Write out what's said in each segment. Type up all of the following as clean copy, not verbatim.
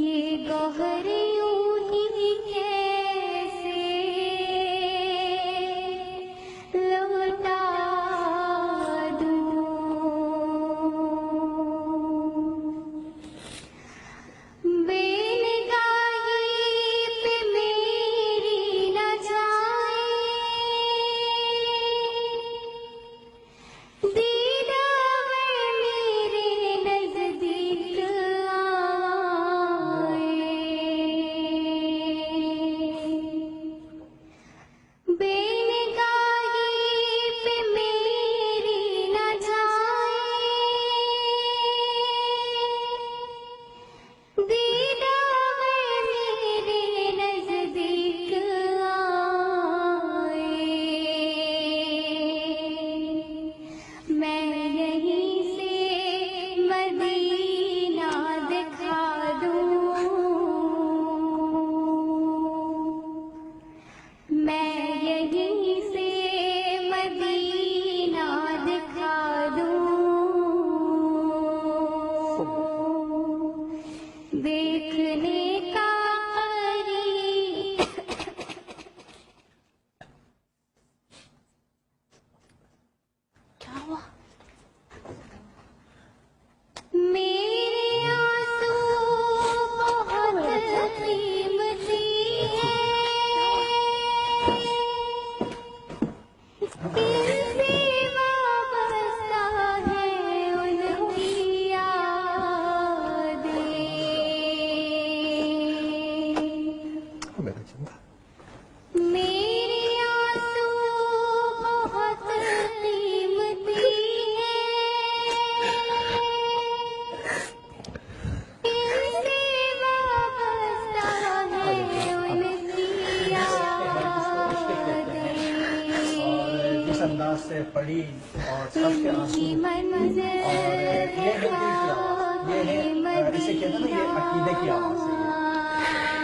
ये गौहर यूं ही कैसे लौटा दूं, बेनगाही पे मेरी न जाए, दीदार मेरे नजदीक आए, बेनगाही पे मेरी न जाए, दीदार मेरे नजदीक आए, मैं यहीं से मदीना दिखा दूं, मैं यहीं से मदीना दिखा दूं, देखने का करीब क्या हुआ? मेरे आंसू बहुत कीमती हैं, इनसे वाबस्ता है उनकी यादें, मेरे आंसू बहुत कीमती हैं, इनसे वाबस्ता है उनकी यादें, जिस अंदाज से पढ़ी और सबके आंसू इनकी मंजिल और ये है इसे कहते हैं ना, ये अकीदे की आवाज है ये।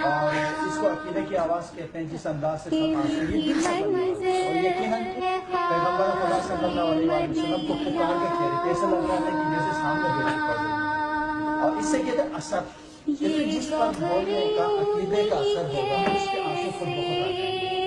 और इसको अकीदे की आवाज कहते हैं जिस अंदाज से सब आंसू, ये दिल से बनी आवाज है। और यकीनन पैगंबर खुदा सल्लल्लाहु अलैहि वसल्लम को पुकार के कह रहे, ऐसा लग रहा था कि जैसे सामने बेटी पड़ गई। और इससे कहते हैं असर, जिस पर बोलने का अकीदे का असर होगा उसके आंसू पर बहुत आ जाएंगे।